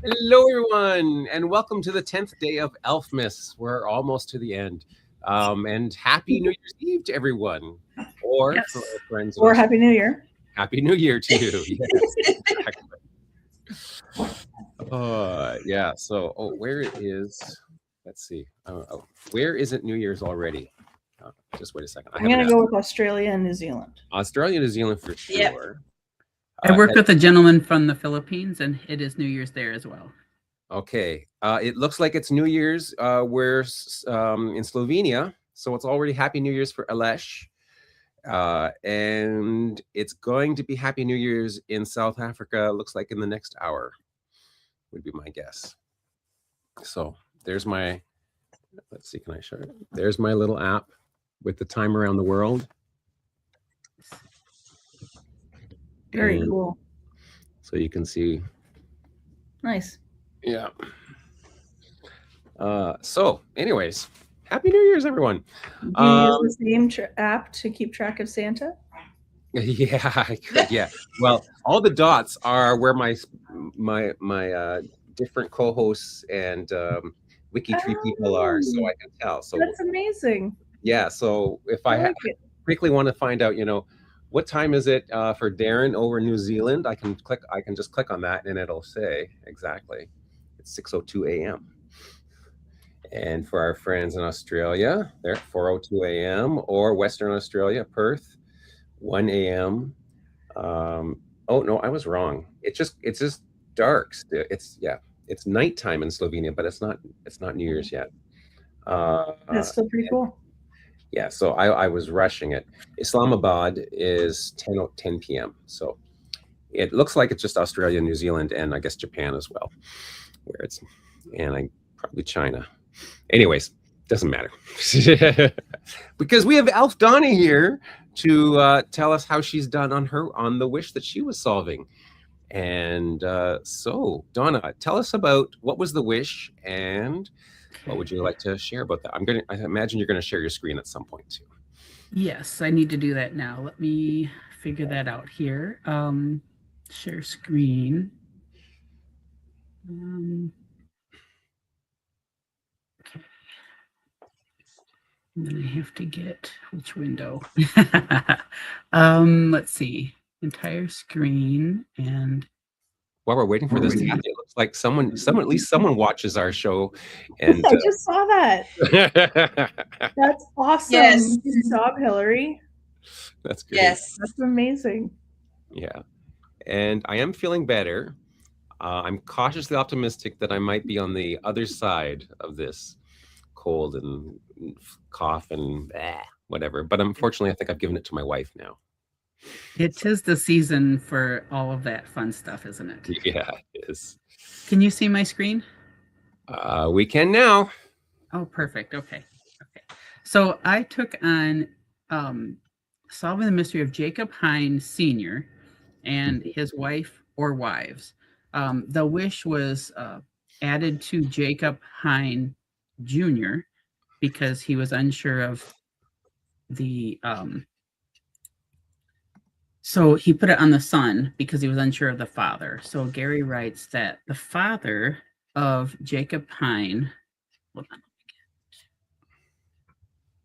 Hello, everyone, and welcome to the 10th day of Elfmas. We're almost to the end. And Happy New Year's Eve to everyone. Or Yes. for our friends, Or Happy New Year. Happy New Year to you. Yes, exactly. Yeah. So, where is? Let's see. Where is it New Year's already? Just wait a second. I'm gonna go with Australia and New Zealand. Australia, New Zealand for sure. Yep. I worked with a gentleman from the Philippines, and it is New Year's there as well. Okay. It looks like it's New Year's. We're in Slovenia, so it's already Happy New Year's for Alesh. And it's going to be Happy New Year's in South Africa. Looks like in the next hour would be my guess. So there's my, let's see, can I show it? There's my little app with the time around the world. Very cool. So you can see. Nice. Yeah. So anyways, Happy New Year's, everyone. Do you use the same app to keep track of Santa? Yeah, I could. Yeah. Well, all the dots are where my different co-hosts and WikiTree people are, so I can tell. So that's amazing. Yeah. So if I quickly want to find out, what time is it for Darren over in New Zealand, I can just click on that and it'll say exactly. It's 6:02 a.m. And for our friends in Australia, they're 4:02 a.m. or Western Australia, Perth, 1 a.m. Oh no, I was wrong. It's just dark. It's nighttime in Slovenia, but it's not New Year's yet. That's still pretty cool. Yeah, so I was rushing it. Islamabad is 10 p.m. So it looks like it's just Australia, New Zealand, and I guess Japan as well, and probably China. Anyways, doesn't matter. Because we have Elf Donna here to tell us how she's done on the wish that she was solving. And so Donna, tell us about what was the wish and what would you like to share about that? I imagine you're going to share your screen at some point too. Yes, I need to do that now. Let me figure that out here. Share screen. Okay. And then I have to get which window. Let's see. Entire screen and. While we're waiting for this, it looks like at least someone watches our show. And I just saw that. That's awesome. Yes. Good job, Hillary. That's good. Yes. That's amazing. Yeah. And I am feeling better. I'm cautiously optimistic that I might be on the other side of this cold and cough and whatever. But unfortunately, I think I've given it to my wife now. It is the season for all of that fun stuff, isn't it? Yeah, it is. Can you see my screen? We can now. Oh, perfect. Okay. So I took on solving the mystery of Jacob Hine Sr. and his wife or wives. The wish was added to Jacob Hine Jr. because he was unsure of the so he put it on the son because he was unsure of the father. So Gary writes that the father of Jacob Hine, hold on,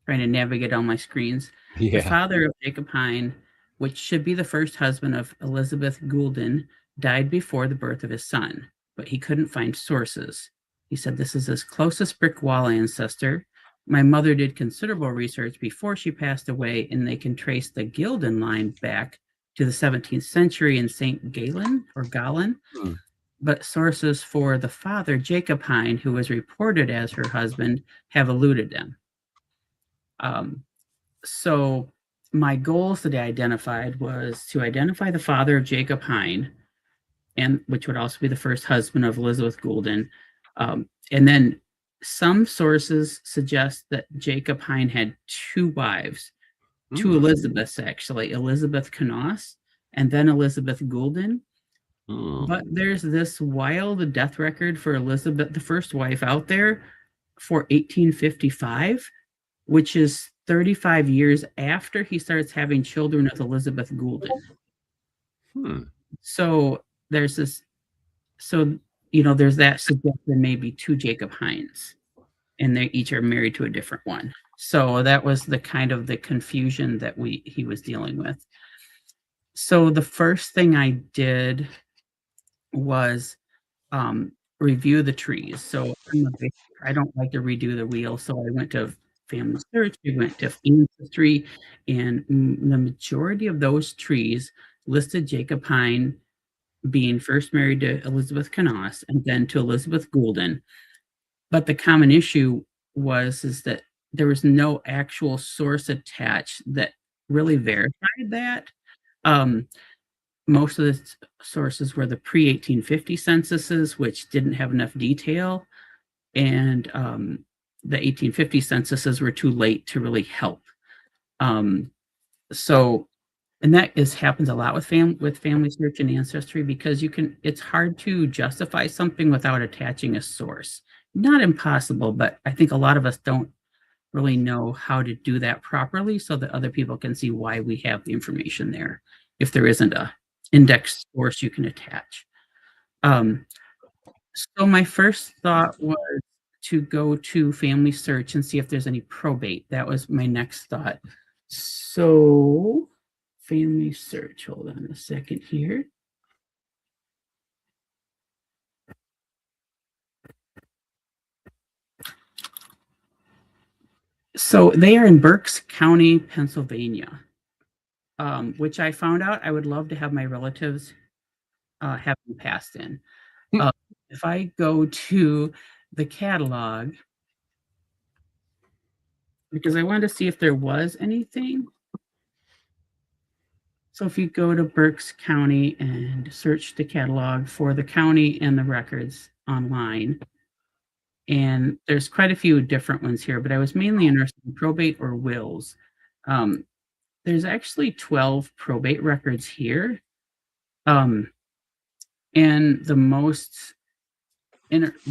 trying to navigate on my screens. Yeah. The father of Jacob Hine, which should be the first husband of Elizabeth Goulden, died before the birth of his son, but he couldn't find sources. He said, "This is his closest brick wall ancestor. My mother did considerable research before she passed away, and they can trace the Gilden line back to the 17th century in St. Gallen or Gallen. But sources for the father, Jacob Hine, who was reported as her husband, have eluded them." So my goals that I identified was to identify the father of Jacob Hine, and which would also be the first husband of Elizabeth Goulden. And then some sources suggest that Jacob Hine had two wives, two Elizabeths, actually, Elizabeth Knoss and then Elizabeth Goulden. But there's this wild death record for Elizabeth, the first wife, out there for 1855, which is 35 years after he starts having children with Elizabeth Goulden. So there's this. So there's that suggestion maybe 2 Jacob Hines, and they each are married to a different one. So that was the kind of the confusion that he was dealing with. So the first thing I did was review the trees. So I don't like to redo the wheel, so I went to Family Search, we went to Ancestry, and the majority of those trees listed Jacob Hine being first married to Elizabeth Knaus and then to Elizabeth Goulden. But the common issue is that there was no actual source attached that really verified that. Most of the sources were the pre-1850 censuses, which didn't have enough detail, and the 1850 censuses were too late to really help. And that happens a lot with Family Search and Ancestry, because it's hard to justify something without attaching a source. Not impossible, but I think a lot of us don't really know how to do that properly so that other people can see why we have the information there, if there isn't a index source you can attach. So my first thought was to go to Family Search and see if there's any probate. That was my next thought. So Family Search, hold on a second here. So they are in Berks County, Pennsylvania, which I found out I would love to have my relatives have them passed in. If I go to the catalog, because I wanted to see if there was anything. So if you go to Berks County and search the catalog for the county and the records online, and there's quite a few different ones here, but I was mainly interested in probate or wills. There's actually 12 probate records here. And the most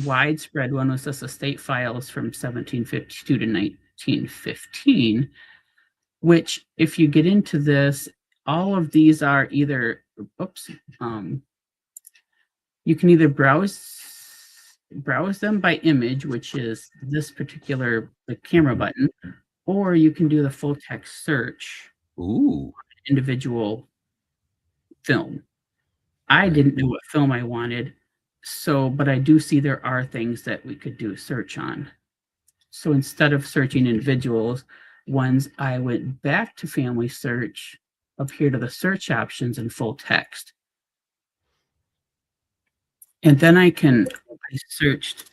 widespread one was this estate files from 1752 to 1915, which, if you get into this, all of these are either, you can either browse them by image, which is this particular the camera button, or you can do the full text search. Ooh. Individual film. I didn't know what film I wanted, but I do see there are things that we could do a search on. So instead of searching individuals ones, I went back to Family Search, up here to the search options and full text. And then I searched.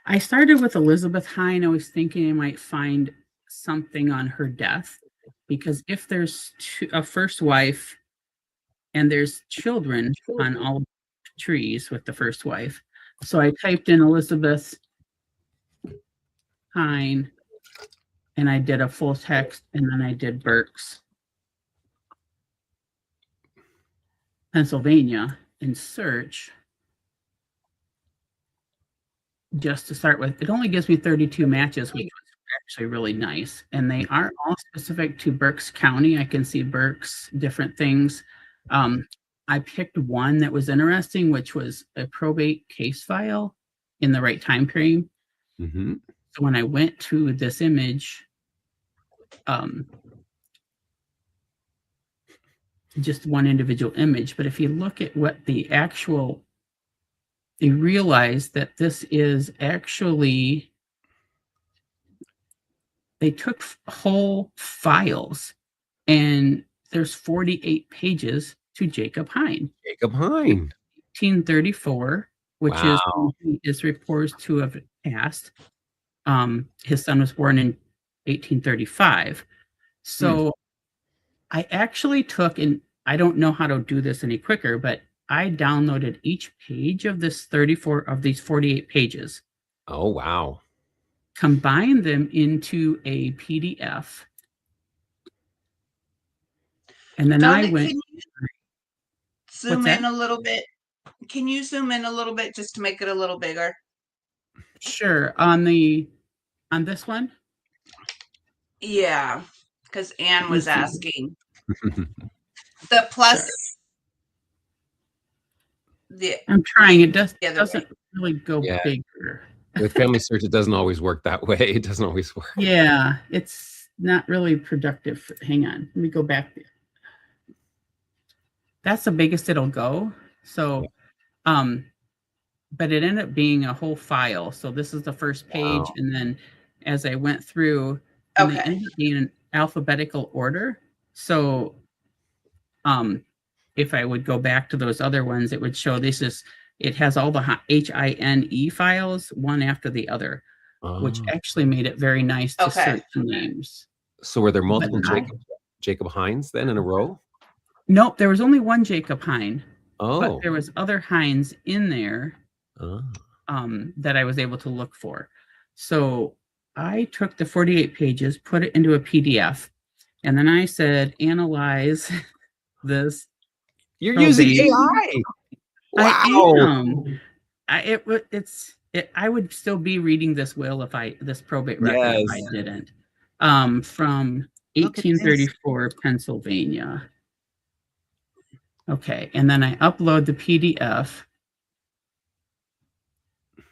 I started with Elizabeth Hine. I was thinking I might find something on her death, because if there's a first wife and there's children on all trees with the first wife. So I typed in Elizabeth Hine, and I did a full text, and then I did Berks, Pennsylvania, in search, just to start with. It only gives me 32 matches, which was actually really nice. And they aren't all specific to Berks County. I can see Berks, different things. I picked one that was interesting, which was a probate case file in the right time frame. Mm-hmm. So when I went to this image, just one individual image, but if you look at what the actual, you realize that this is actually, they took whole files, and there's 48 pages to Jacob Hine. Jacob Hine. 1834, which is reported to have passed. His son was born in 1835. So I actually took, and I don't know how to do this any quicker, but I downloaded each page of these 48 pages. Oh, wow. Combined them into a PDF. And then Donna, I went. can you zoom in a little bit? Can you zoom in a little bit just to make it a little bigger? Sure. On this one? Yeah, because Anne was asking. The plus. I'm trying. It doesn't really go Yeah. bigger. With Family Search, it doesn't always work that way. It doesn't always work. Yeah, it's not really productive. Hang on, let me go back. That's the biggest it'll go. So, but it ended up being a whole file. So this is the first page, and then as I went through, and they ended up being in alphabetical order. So, if I would go back to those other ones, it would show it has all the HINE files, one after the other, which actually made it very nice to search the names. So were there multiple Jacob Hines then in a row? Nope, there was only one Jacob Hine. Oh. But there was other Hines in there that I was able to look for. So I took the 48 pages, put it into a PDF, and then I said, analyze this. You're using AI. Wow. I am. I would still be reading this will this probate record if I didn't. From 1834 Pennsylvania. Okay, and then I upload the PDF. Let's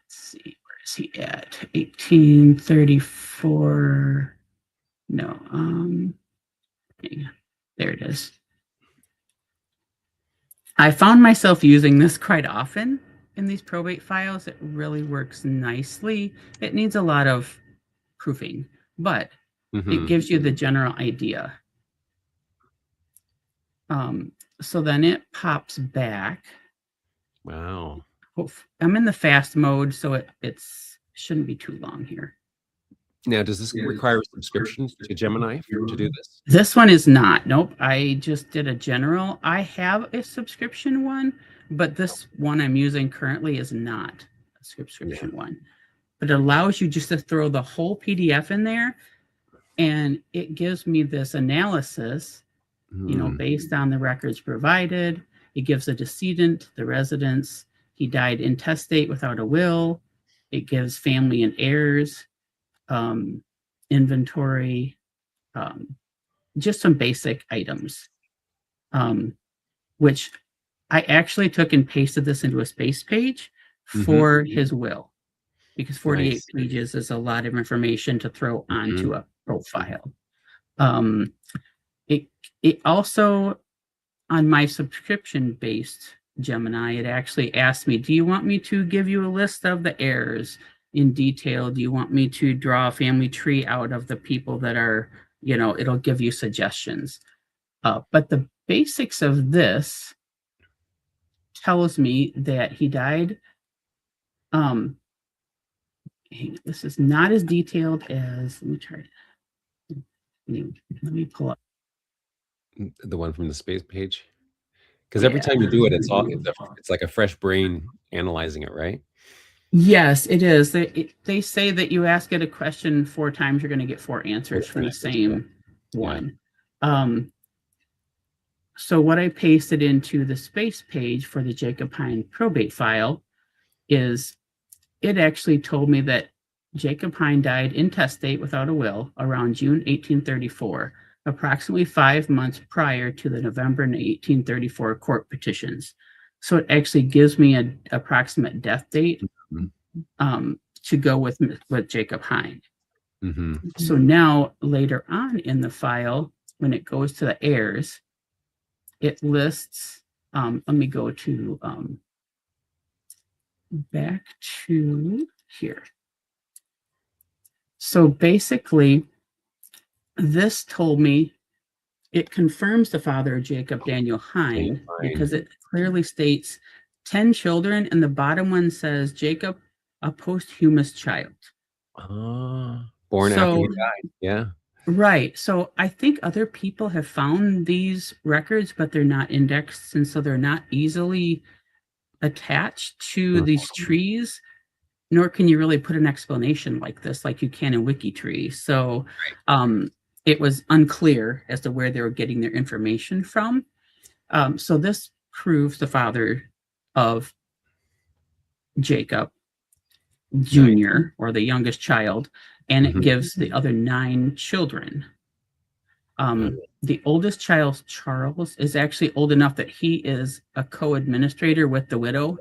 see, where is he at? 1834. No, there it is. I found myself using this quite often in these probate files. It really works nicely. It needs a lot of proofing, but it gives you the general idea. So then it pops back. Wow. I'm in the fast mode, so it shouldn't be too long here. Now, does this require a subscription to Gemini to do this? This one is not. Nope. I just did a general. I have a subscription one, but this one I'm using currently is not a subscription one. But it allows you just to throw the whole PDF in there, and it gives me this analysis, based on the records provided. It gives the decedent, the residence. He died intestate without a will. It gives family and heirs, inventory, just some basic items, which I actually took and pasted this into a space page for his will, because 48 pages is a lot of information to throw onto a profile. It also, on my subscription-based Gemini, it actually asked me, do you want me to give you a list of the heirs in detail? Do you want me to draw a family tree out of the people that are, it'll give you suggestions. But the basics of this tells me that he died. This is not as detailed as, let me try. Let me pull up the one from the space page, because every time you do it, it's like a fresh brain analyzing it, right? Yes, it is. They say that you ask it a question 4 times, you're going to get 4 answers from the same one. So what I pasted into the space page for the Jacob Hine probate file is, it actually told me that Jacob Hine died intestate without a will around June 1834, approximately 5 months prior to the November 1834 court petitions. So it actually gives me an approximate death date to go with Jacob Hine. So now later on in the file, when it goes to the heirs, it lists, let me go to back to here. So basically, this told me, it confirms the father of Jacob, Daniel Hine, because it clearly states 10 children, and the bottom one says Jacob, a posthumous child. Born after he died. Yeah. Right. So I think other people have found these records, but they're not indexed, and so they're not easily attached to these trees, nor can you really put an explanation like this like you can in WikiTree. So it was unclear as to where they were getting their information from. So this proves the father of Jacob Jr., or the youngest child, and it gives the other 9 children. The oldest child, Charles, is actually old enough that he is a co-administrator with the widow,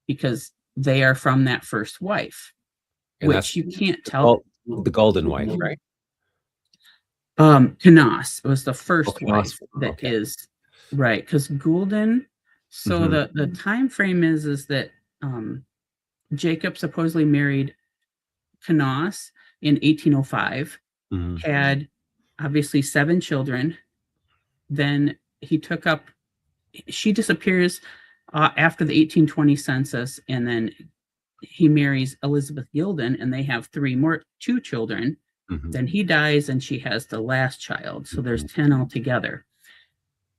because they are from that first wife, And which that's you can't tell. the golden wife, right? Kanas was the first Okay, wife that okay. is right, because Gulden. So Mhm. the time frame is that Jacob supposedly married Kanas in 1805, Mhm. had obviously 7 children. Then he took up. She disappears after the 1820 census, and then he marries Elizabeth Gilden, and they have 2 children. Mhm. Then he dies, and she has the last child. So there's Mhm. 10 altogether.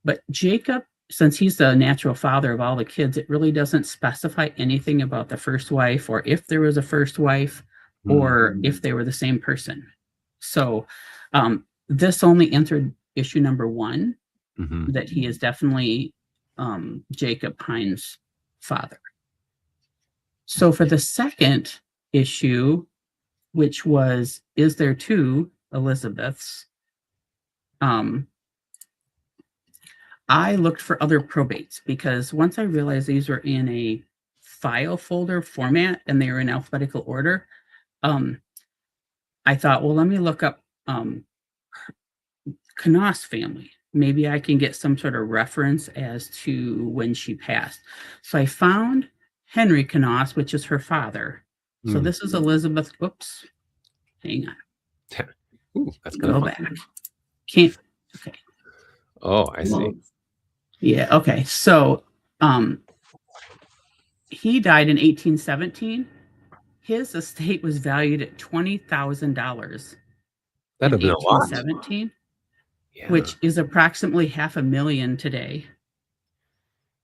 But Jacob, since he's the natural father of all the kids, it really doesn't specify anything about the first wife, or if there was a first wife, or if they were the same person. So this only entered issue number 1, Mhm. that he is definitely Jacob Hine's father. So for the second issue, which was, is there 2 Elizabeths? I looked for other probates, because once I realized these were in a file folder format and they were in alphabetical order, I thought, well, let me look up Kanas family. Maybe I can get some sort of reference as to when she passed. So I found Henry Kanas, which is her father. So this is Elizabeth. Oops, hang on. Ooh, that's kind Go of back. Can't. Okay. Oh, I see. Yeah. Okay. So he died in 1817. His estate was valued at $20,000 That'd in have been a lot. 1817, Yeah. which is approximately $500,000 today.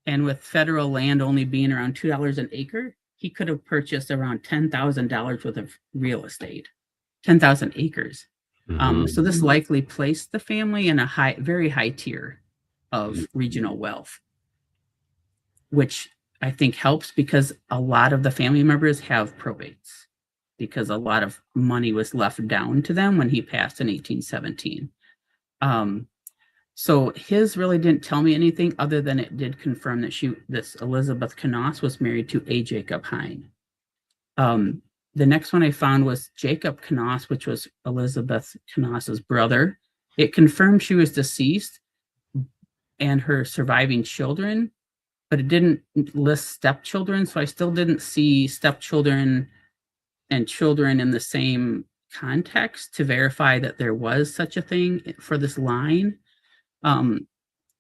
And with federal land only being around $2 an acre, he could have purchased around $10,000 worth of real estate, 10,000 acres. Mhm. So this likely placed the family in a very high tier of regional wealth, which I think helps, because a lot of the family members have probates, because a lot of money was left down to them when he passed in 1817. So his really didn't tell me anything, other than it did confirm that this Elizabeth Kanas was married to a Jacob Hine. The next one I found was Jacob Kanas, which was Elizabeth Kanas's brother. It confirmed she was deceased and her surviving children, but it didn't list stepchildren. So I still didn't see stepchildren and children in the same context to verify that there was such a thing for this line. And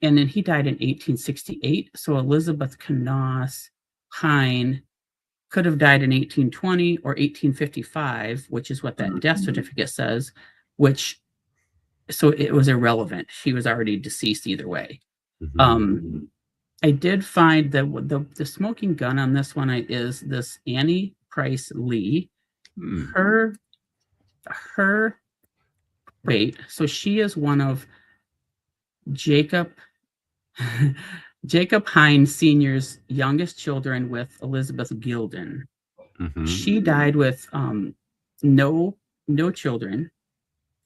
then he died in 1868. So Elizabeth Kanas Hine could have died in 1820 or 1855, which is what that death certificate says, so it was irrelevant. She was already deceased either way. Mhm. I did find that the smoking gun on this one is this Annie Price Lee. Her wait, so she is one of Jacob Hine Sr.'s youngest children with Elizabeth Gilden. Mhm. She died with no children.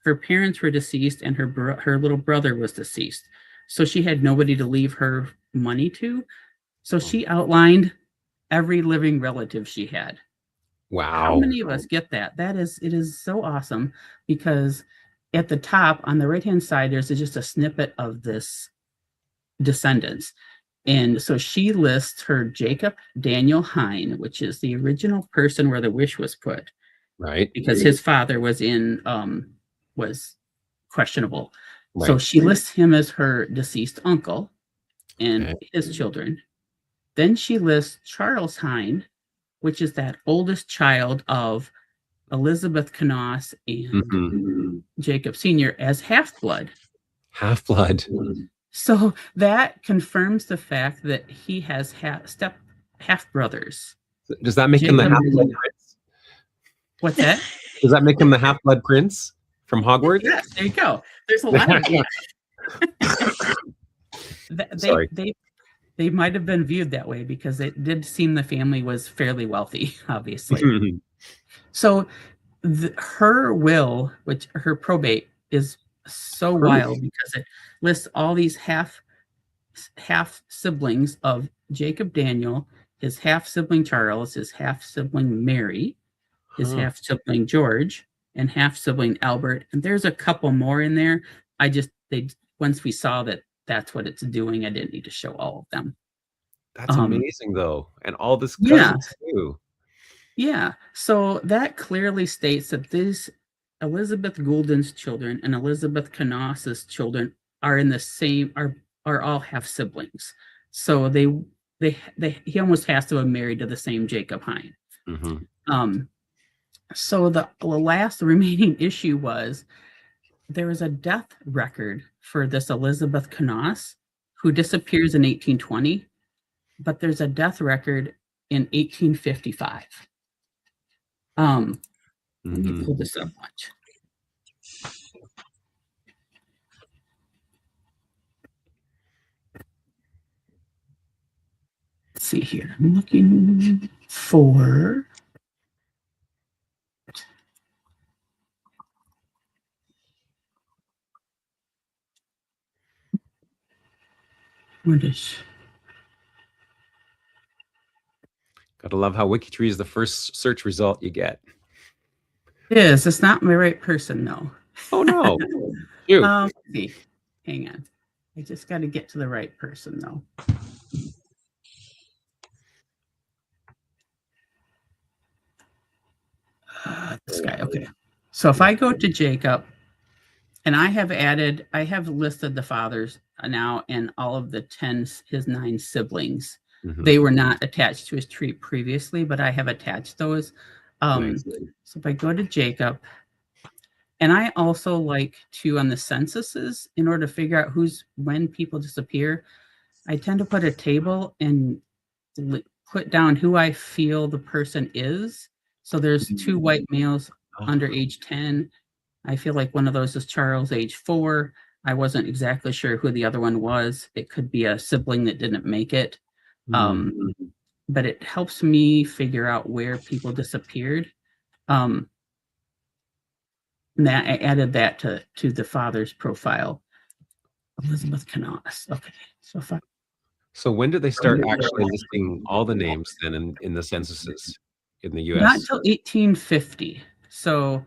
Her parents were deceased, and her little brother was deceased. So she had nobody to leave her money to. So she outlined every living relative she had. How Wow. many of us get that? It is so awesome, because at the top on the right-hand side, there's just a snippet of this descendants. And so she lists her Jacob Daniel Hine, which is the original person where the wish was put, Right. because his father was questionable. So Right. she lists him as her deceased uncle and Okay. his children. Then she lists Charles Hine, which is that oldest child of Elizabeth Kanas and Mhm. Jacob Sr. as half-blood. Half-blood. So that confirms the fact that he has half-brothers. Does that make him the half-blood prince? What's that? Does that make him the half-blood prince from Hogwarts? Yes, there you go. There's a lot of Sorry. they might have been viewed that way, because it did seem the family was fairly wealthy, obviously. So her will, which her probate, is so wild, because it lists all these half siblings of Jacob Daniel his half-sibling Charles, his half-sibling Mary, his Huh. half-sibling George, and half-sibling Albert. And there's a couple more in there. Once we saw that that's what it's doing, I didn't need to show all of them. That's amazing, though. And all this Yeah. cousins too. Yeah. So that clearly states that these Elizabeth Goulden's children and Elizabeth Knoss's children are in the same, are all half siblings. So he almost has to have married to the same Jacob Hine. Mm-hmm. So the last remaining issue was there was a death record for this Elizabeth Knoss who disappears in 1820, but there's a death record in 1855. Let me pull this up much. Let's see here. I'm looking for what is. Gotta love how WikiTree is the first search result you get. It's not my right person, though. Oh no. You. Let's see. Hang on. I just got to get to the right person, though. This guy. Okay. So if I go to Jacob, and I have listed the fathers now and all of his 9 siblings. Mm-hmm. They were not attached to his tree previously, but I have attached those. Nice. So if I go to Jacob, and I also like to, on the censuses, in order to figure out when people disappear, I tend to put a table and put down who I feel the person is. So there's 2 white males under age 10. I feel like one of those is Charles, age 4. I wasn't exactly sure who the other one was. It could be a sibling that didn't make it. But it helps me figure out where people disappeared. And that I added that to the father's profile. Elizabeth Knoss. Okay. So when did they start actually listing all the names then in the censuses in the US? Not until 1850. So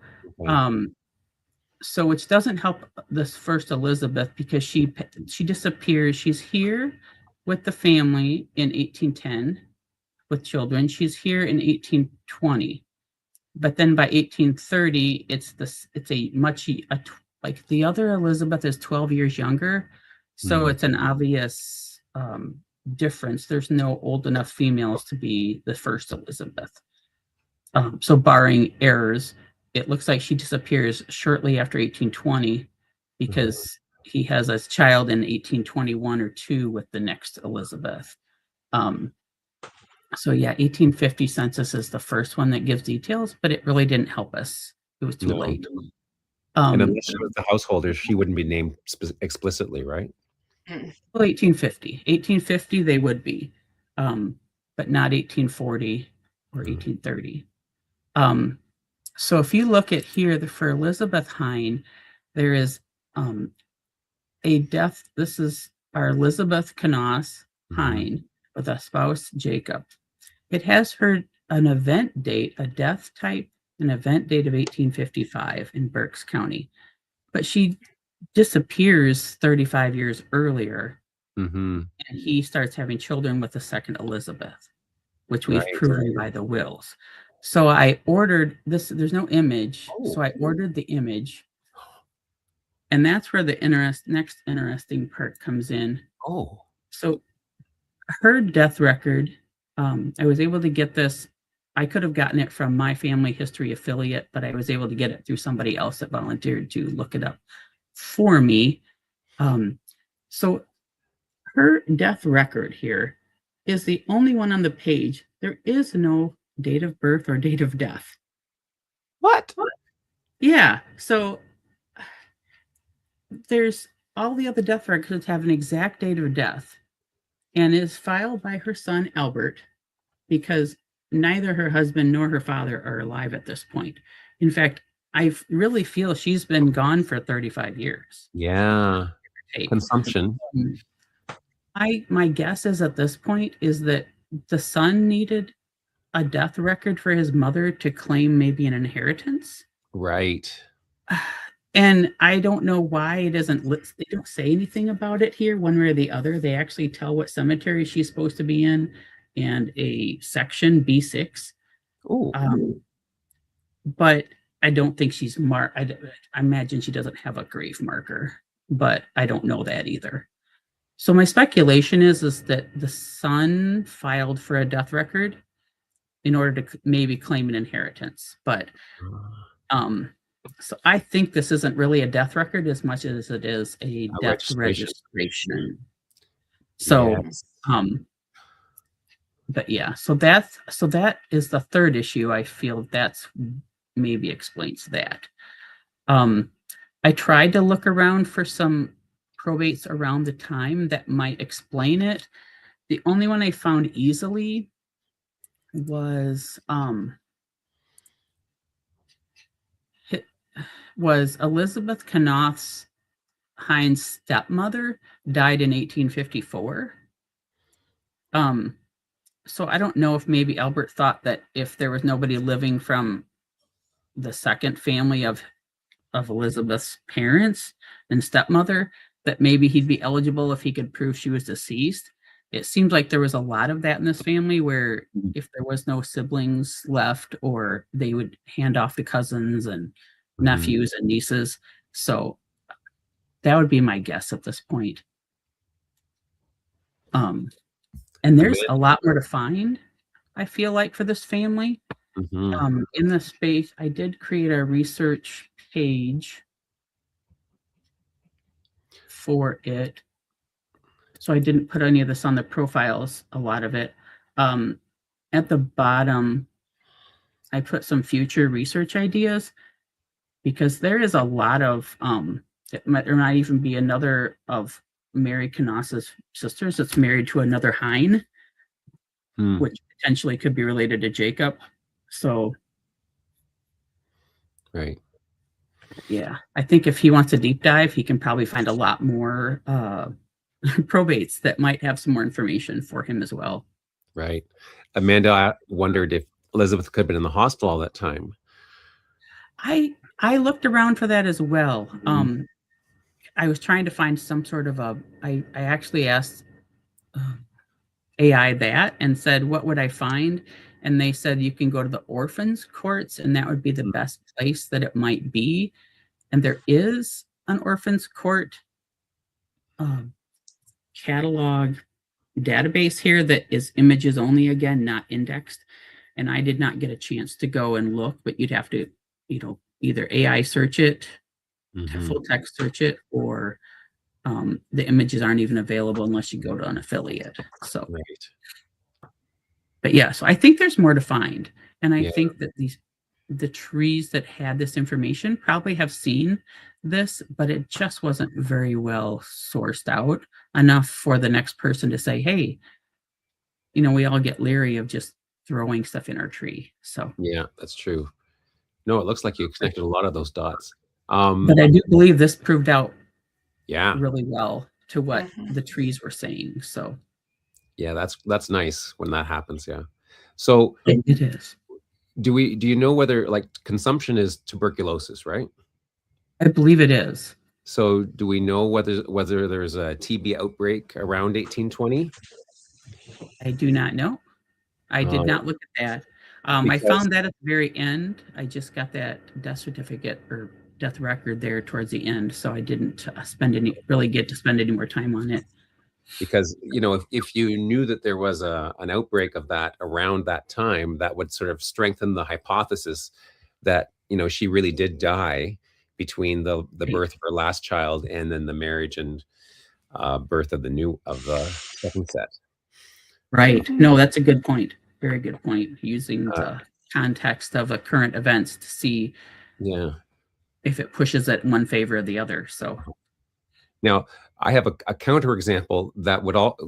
so which doesn't help this first Elizabeth because she disappears. She's here with the family in 1810 with children. She's here in 1820, but then by 1830, like the other Elizabeth is 12 years younger, so it's an obvious difference. There's no old enough females to be the first Elizabeth. So barring errors, it looks like she disappears shortly after 1820 because he has a child in 1821 or 2 with the next Elizabeth. So yeah, 1850 census is the first one that gives details, but it really didn't help us. It was too late. And unless she was the householder, she wouldn't be named explicitly, right? Well, 1850. 1850 they would be, but not 1840 or 1830. So if you look at here, for Elizabeth Hine, there is a death. This is our Elizabeth Knoss Hine with a spouse, Jacob. It has an event date, a death type, an event date of 1855 in Berks County. But she disappears 35 years earlier, and he starts having children with the second Elizabeth, which we've proven by the wills. So I ordered this. There's no image, so I ordered the image, and that's where the next interesting part comes in. So her death record, I was able to get this. I could have gotten it from my family history affiliate, but I was able to get it through somebody else that volunteered to look it up for me. So her death record here is the only one on the page. There is no date of birth or date of death. What? Yeah. So there's all the other death records have an exact date of death and is filed by her son, Albert, because neither her husband nor her father are alive at this point. In fact, I really feel she's been gone for 35 years. Yeah. Consumption. My guess is at this point is that the son needed a death record for his mother to claim maybe an inheritance. Right. And I don't know why it isn't. They don't say anything about it here, one way or the other. They actually tell what cemetery she's supposed to be in, and a section B6. Oh, But I don't think she's marked. I imagine she doesn't have a grave marker, but I don't know that either. So my speculation is that the son filed for a death record in order to maybe claim an inheritance, but so I think this isn't really a death record as much as it is a death registration. So, Yes. but yeah, so that is the third issue. I feel that's maybe explains that. I tried to look around for some probates around the time that might explain it. The only one I found easily was Elizabeth Knopf's Hines' stepmother died in 1854. So I don't know if maybe Albert thought that if there was nobody living from the second family of Elizabeth's parents and stepmother, that maybe he'd be eligible if he could prove she was deceased. It seemed like there was a lot of that in this family where if there was no siblings left, or they would hand off to cousins and nephews and nieces. So that would be my guess at this point. And there's a lot more to find, I feel like, for this family. In the space, I did create a research page for it. So I didn't put any of this on the profiles, a lot of it. At the bottom, I put some future research ideas, because there is a lot of, there might even be another of Mary Canassa's sisters that's married to another Hine, which potentially could be related to Jacob. So, right. Yeah, I think if he wants a deep dive, he can probably find a lot more probates that might have some more information for him as well. Right. Amanda wondered if Elizabeth could have been in the hospital all that time. I looked around for that as well. I was trying to find some sort of I actually asked AI that and said, what would I find? And they said you can go to the orphans courts, and that would be the best place that it might be. And there is an orphans court catalog database here that is images only, again, not indexed. And I did not get a chance to go and look, but you'd have to, either AI search it, full text search it, or the images aren't even available unless you go to an affiliate. So, but yeah, so I think there's more to find. And I think that the trees that had this information probably have seen this, but it just wasn't very well sourced out enough for the next person to say, hey, we all get leery of just throwing stuff in our tree. So yeah, that's true. No, it looks like you connected a lot of those dots. But I do believe this proved out really well to what the trees were saying. So yeah, that's nice when that happens. Yeah. So it is. Do you know whether, like, consumption is tuberculosis, right? I believe it is. So do we know whether there's a TB outbreak around 1820? I do not know. I did not look at that. I found that at the very end. I just got that death certificate or death record there towards the end, so I didn't really get to spend any more time on it. Because if you knew that there was an outbreak of that around that time, that would sort of strengthen the hypothesis that she really did die between the birth of her last child and then the marriage and birth of the second set. Right. No, that's a good point. Very good point. Using the context of a current events to see if it pushes it in one favor or the other. So now I have a counter example that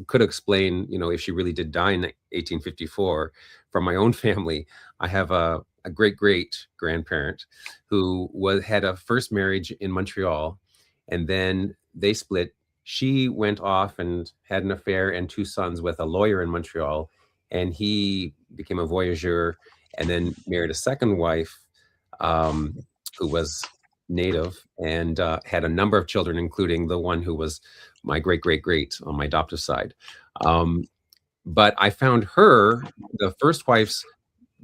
could explain, if she really did die in 1854. From my own family, I have a great grandparent who had a first marriage in Montreal, and then they split. She went off and had an affair and 2 sons with a lawyer in Montreal, and he became a voyageur, and then married a second wife, who was native, and had a number of children, including the one who was my great great great on my adoptive side. But I found the first wife's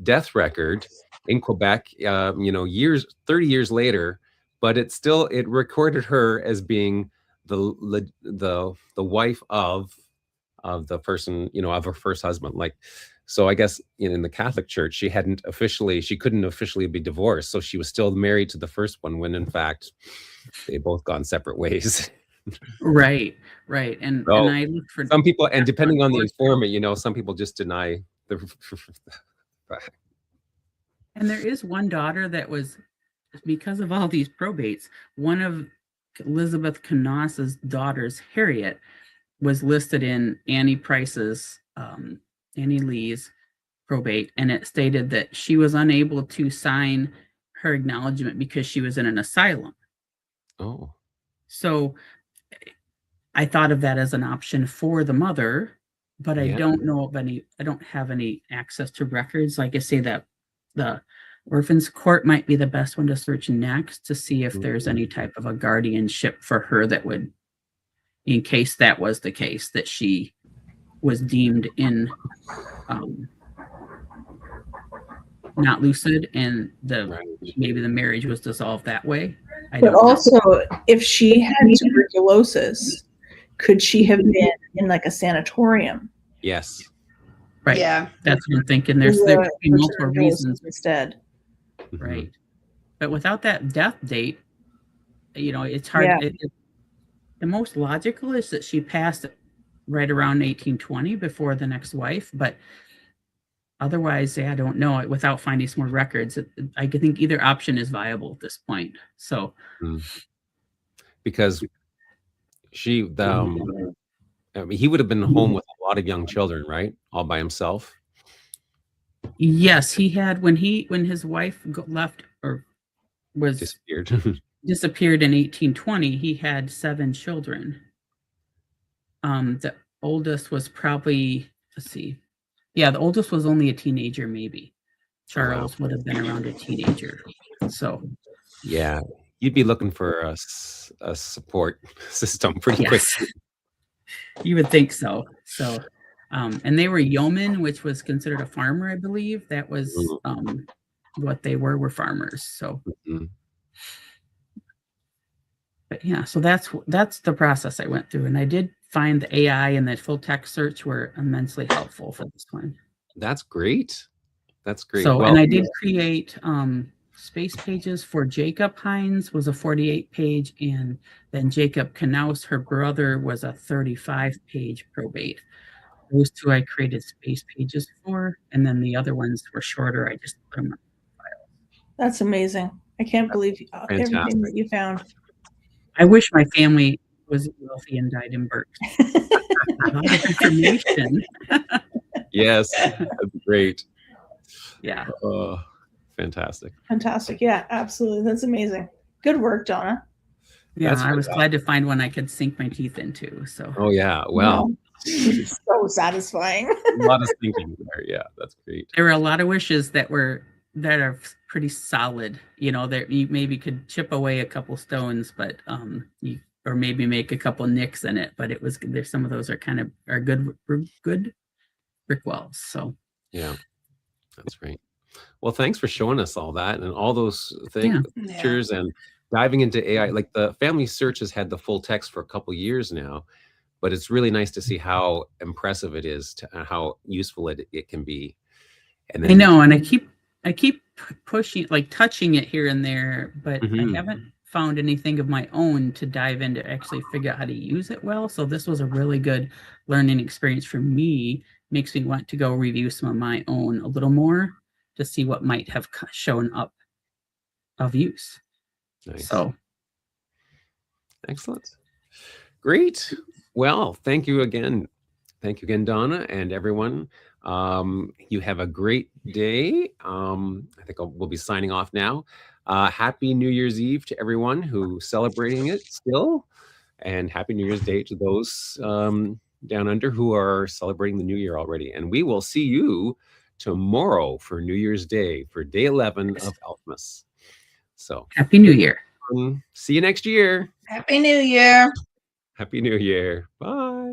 death record in Quebec, 30 years later, but it recorded her as being the wife of the person, of her first husband. Like, so I guess in the Catholic Church, she couldn't officially be divorced, so she was still married to the first one, when in fact they both gone separate ways. Right. And So I looked for some people, and depending on the informant, some people just deny the fact. And there is one daughter that was, because of all these probates, one of Elizabeth Knoss's daughters, Harriet, was listed in Annie Lee's probate, and it stated that she was unable to sign her acknowledgement because she was in an asylum. Oh. So I thought of that as an option for the mother, but I don't know of any. I don't have any access to records. Like I say, that the Orphans Court might be the best one to search next to see if there's any type of a guardianship for her that would, in case that was the case, that she was deemed not lucid, and maybe the marriage was dissolved that way. But also, if she had tuberculosis, could she have been in like a sanatorium? Yes. Right. Yeah. That's what I'm thinking. There could be multiple reasons instead. Right. But without that death date, it's hard. Yeah. The most logical is that she passed right around 1820 before the next wife, but otherwise, I don't know. Without finding some more records, I think either option is viable at this point. So, because he would have been home with a lot of young children, right? All by himself. Yes, he had when his wife left or was disappeared in 1820. He had 7 children. The oldest was probably, let's see. Yeah, the oldest was only a teenager, maybe. Charles would have been around a teenager. So, yeah, you'd be looking for a support system pretty quick. You would think so. So, and they were yeomen, which was considered a farmer, I believe. That was what they were farmers. So, but yeah, so that's the process I went through, and I did find the AI and the full text search were immensely helpful for this one. That's great. So, and I did create space pages for Jacob Hines, was a 48-page, and then Jacob Knaus, her brother, was a 35-page probate. Those two I created space pages for, and then the other ones were shorter. I just put them in files. That's amazing. I can't believe everything that you found. I wish my family was wealthy and died in birth. A lot of information. Yes, that'd be great. Yeah. Fantastic. Yeah, absolutely. That's amazing. Good work, Donna. Yeah, I was glad to find one I could sink my teeth into. So. Oh yeah, well. So satisfying. A lot of thinking there. Yeah, that's great. There were a lot of wishes that are pretty solid. That you maybe could chip away a couple stones, but or maybe make a couple nicks in it. But there's some of those are good brick walls. So yeah, that's great. Well, thanks for showing us all that and all those things, pictures, and diving into AI. Like the family search has had the full text for a couple years now, but it's really nice to see how impressive it is, how useful it can be. And then, I know, and I keep pushing, like touching it here and there, but I haven't found anything of my own to dive into actually figure out how to use it well. So this was a really good learning experience for me. Makes me want to go review some of my own a little more to see what might have shown up of use. Nice. So excellent. Great. Well, thank you again. Thank you again, Donna, and everyone. You have a great day. I think we'll be signing off now. Happy New Year's Eve to everyone who's celebrating it still, and Happy New Year's Day to those down under who are celebrating the new year already. And we will see you tomorrow for New Year's Day, for day 11 of Alchemist. So Happy New Year. see you next year. Happy New Year. Happy New Year. Bye.